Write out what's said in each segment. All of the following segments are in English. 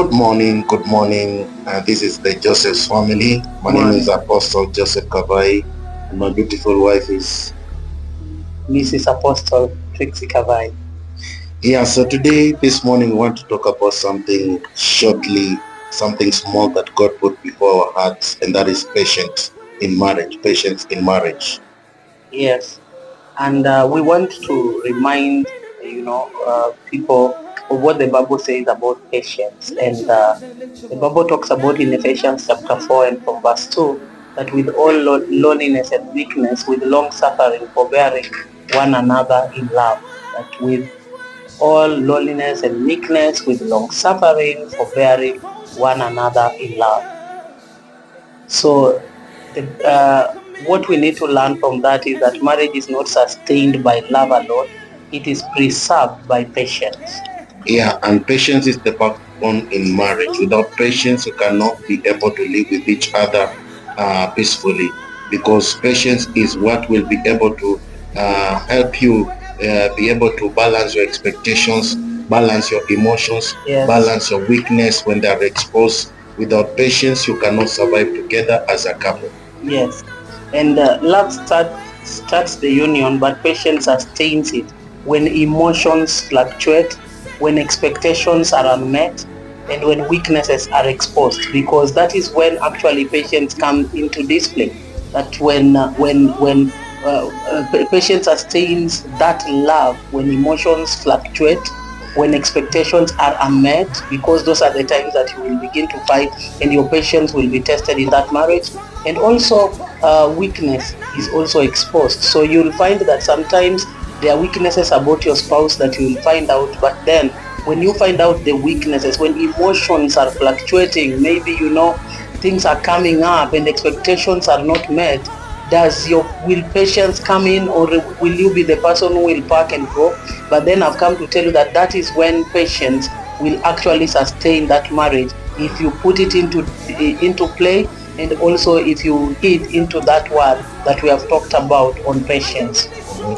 Good morning, good morning. This is the Joseph's family. My name is Apostle Joseph Kavai, and my beautiful wife is Mrs. Apostle Trixie Kavai. Yeah, so today, this morning, we want to talk about something shortly, something small that God put before our hearts, and that is patience in marriage. Patience in marriage. Yes, and we want to remind people of what the Bible says about patience, and the Bible talks about in Ephesians chapter 4 and from verse 2 that with all loneliness and weakness, with long suffering, forbearing one another in love. That with all loneliness and meekness, with long suffering, forbearing one another in love. So what we need to learn from that is that marriage is not sustained by love alone, it is preserved by patience. Yeah, and patience is the backbone in marriage. Without patience, you cannot be able to live with each other peacefully, because patience is what will be able to help you be able to balance your expectations, balance your emotions, Yes. balance your weakness when they are exposed. Without patience, you cannot survive together as a couple. Yes, and love starts the union, but patience sustains it when emotions fluctuate, when expectations are unmet, and when weaknesses are exposed, because that is when actually patience comes into display. That when patience sustains that love when emotions fluctuate, when expectations are unmet, because those are the times that you will begin to fight and your patience will be tested in that marriage. And also weakness is also exposed. So you'll find that sometimes there are weaknesses about your spouse that you will find out, but then when you find out the weaknesses, when emotions are fluctuating, maybe things are coming up and expectations are not met, will patience come in, or will you be the person who will pack and go? But then I've come to tell you that that is when patience will actually sustain that marriage, if you put it into play, and also if you heed into that word that we have talked about on patience.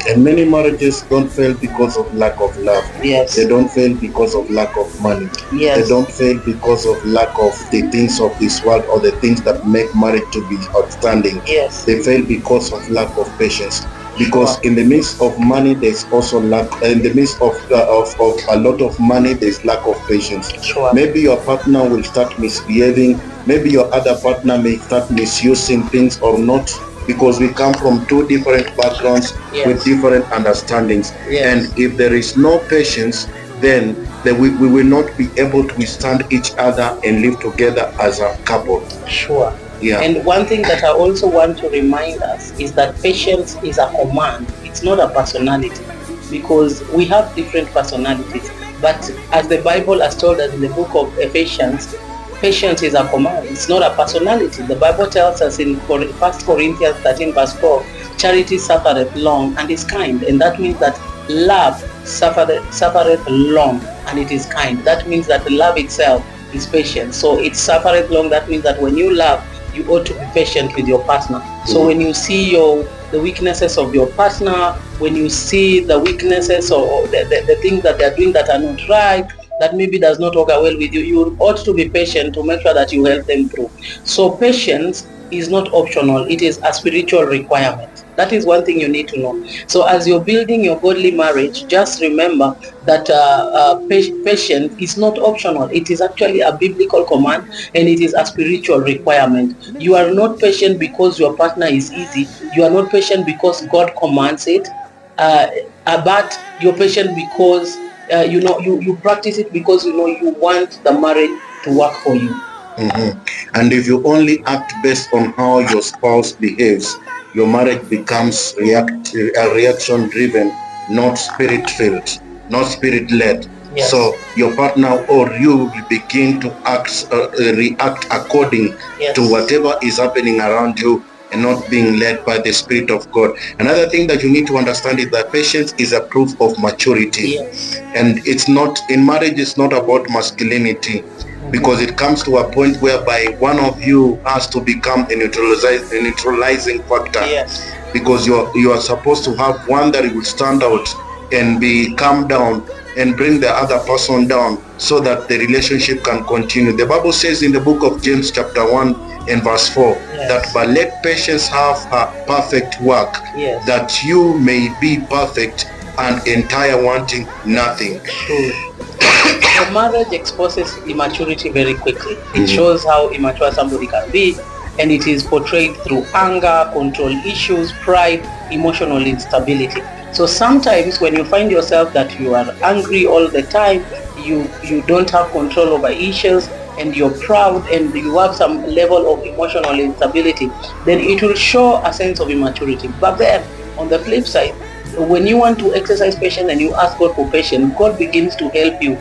And many marriages don't fail because of lack of love. Yes. They don't fail because of lack of money. Yes. They don't fail because of lack of the things of this world or the things that make marriage to be outstanding. Yes. They fail because of lack of patience. Because in the midst of money, there's also lack. In the midst of a lot of money, there's lack of patience. Sure. Maybe your partner will start misbehaving. Maybe your other partner may start misusing things or not, because we come from two different backgrounds. Yes. With different understandings. Yes. And if there is no patience, then we will not be able to withstand each other and live together as a couple. Sure. Yeah. And one thing that I also want to remind us is that patience is a command. It's not a personality, because we have different personalities. But as the Bible has told us in the book of Ephesians, patience is a command. It's not a personality. The Bible tells us in 1 Corinthians 13 verse 4, charity suffereth long and is kind. And that means that love suffereth long and it is kind. That means that love itself is patient. So it suffereth long. That means that when you love, you ought to be patient with your partner. So when you see the weaknesses of your partner, when you see the weaknesses or the things that they're doing that are not right, that maybe does not work well with you, you ought to be patient to make sure that you help them through. So patience is not optional, it is a spiritual requirement. That is one thing you need to know. So as you're building your godly marriage, just remember that patience is not optional. It is actually a biblical command, and it is a spiritual requirement. You are not patient because your partner is easy. You are not patient because God commands it, but you're patient because you practice it because you want the marriage to work for you. Mm-hmm. And if you only act based on how your spouse behaves, your marriage becomes reaction driven, not spirit filled, not spirit led. Yes. So your partner or you will begin to react according Yes. to whatever is happening around you, and not being led by the Spirit of God. Another thing that you need to understand is that patience is a proof of maturity. Yes. And it's not, in marriage, it's not about masculinity, because it comes to a point whereby one of you has to become a neutralizing factor. Yes. Because you are supposed to have one that will stand out and be calm down and bring the other person down so that the relationship can continue. The Bible says in the book of James chapter 1 and verse 4 that but let patience have her perfect work, that you may be perfect and entire, wanting nothing. So marriage exposes immaturity very quickly. It shows how immature somebody can be, and it is portrayed through anger, control issues, pride, emotional instability. So sometimes when you find yourself that you are angry all the time, you don't have control over issues, and you're proud, and you have some level of emotional instability, then it will show a sense of immaturity. But then on the flip side, when you want to exercise patience and you ask God for patience, God begins to help you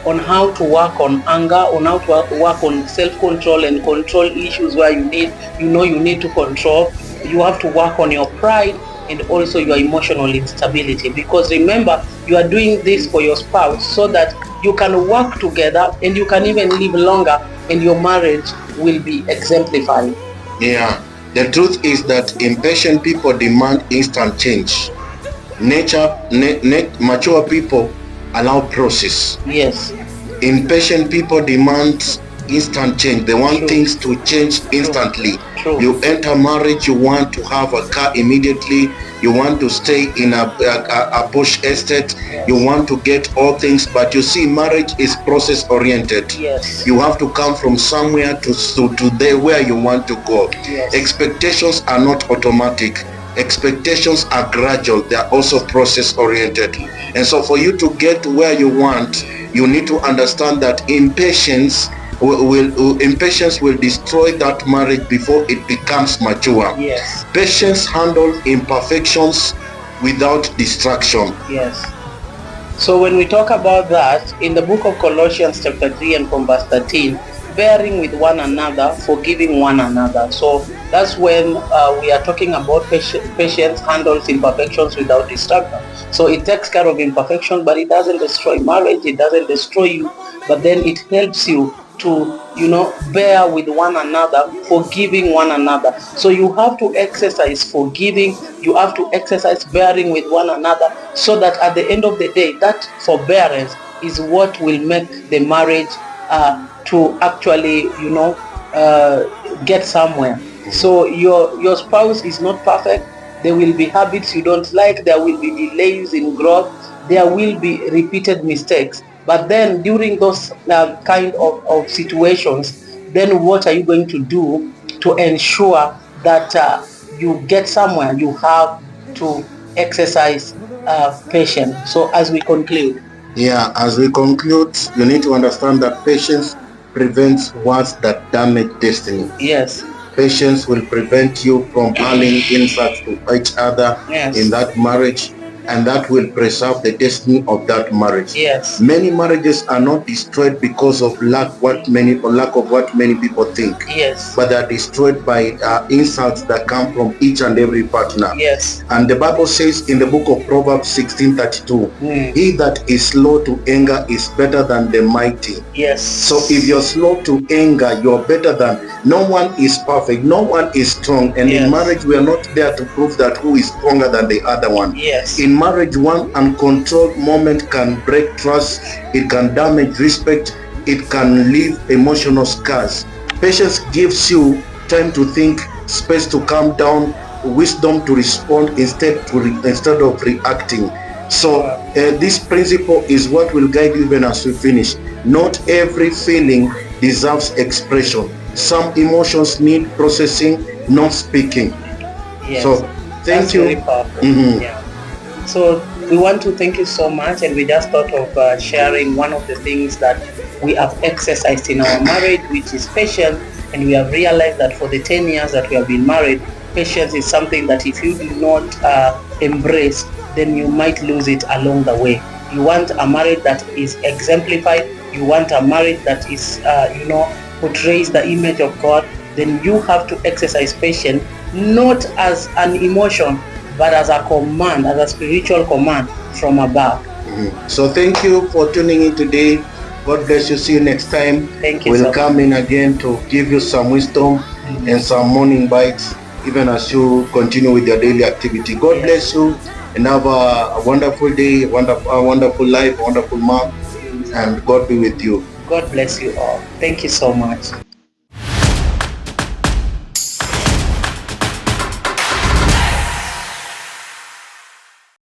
on how to work on anger, on how to work on self-control and control issues where you need to control. You have to work on your pride and also your emotional instability, because remember, you are doing this for your spouse so that you can work together and you can even live longer, and your marriage will be exemplified. Yeah, the truth is that impatient people demand instant change. Mature people allow process. Yes. Impatient people demand instant change. They want things to change instantly. You enter marriage, you want to have a car immediately, you want to stay in a bush estate, you want to get all things, but you see, marriage is process oriented. Yes. You have to come from somewhere to there where you want to go. Yes. Expectations are not automatic. Expectations are gradual. They are also process oriented. And so for you to get where you want, you need to understand that impatience will destroy that marriage before it becomes mature. Yes. Patience handles imperfections without distraction. Yes. So when we talk about that, in the book of Colossians chapter 3 and from verse 13, bearing with one another, forgiving one another. So that's when we are talking about patience handles imperfections without distraction. So it takes care of imperfection, but it doesn't destroy marriage, it doesn't destroy you, but then it helps you to, bear with one another, forgiving one another. So you have to exercise forgiving, you have to exercise bearing with one another, so that at the end of the day, that forbearance is what will make the marriage to actually, get somewhere. So your spouse is not perfect. There will be habits you don't like. There will be delays in growth. There will be repeated mistakes. But then during those kind of situations, then what are you going to do to ensure that you get somewhere? You have to exercise patience. So as we conclude. Yeah, as we conclude, you need to understand that patience prevents words that damage destiny. Yes. Patience will prevent you from hurling insults to each other in that marriage, and that will preserve the destiny of that marriage. Yes. Many marriages are not destroyed because of lack of what many people think. Yes. But they are destroyed by insults that come from each and every partner. Yes. And the Bible says in the book of Proverbs 16:32, he that is slow to anger is better than the mighty. Yes. So if you're slow to anger, you're better than. No one is perfect. No one is strong. And in marriage, we are not there to prove that who is stronger than the other one. Yes. In marriage, one uncontrolled moment can break trust, it can damage respect, it can leave emotional scars. Patience gives you time to think, space to calm down, wisdom to respond instead of reacting. So this principle is what will guide you even as we finish. Not every feeling deserves expression. Some emotions need processing, not speaking. Yes. So thank you. Very powerful. Yeah. So we want to thank you so much, and we just thought of sharing one of the things that we have exercised in our marriage, which is patience, and we have realized that for the 10 years that we have been married, patience is something that if you do not embrace, then you might lose it along the way. You want a marriage that is exemplified, you want a marriage that is, portrays the image of God, then you have to exercise patience, not as an emotion, but as a command, as a spiritual command from above. So thank you for tuning in today. God bless you. See you next time. Thank you. We'll come in again to give you some wisdom and some morning bites, even as you continue with your daily activity. God bless you. and have a wonderful day, wonderful life, wonderful month, and God be with you. God bless you all. Thank you so much.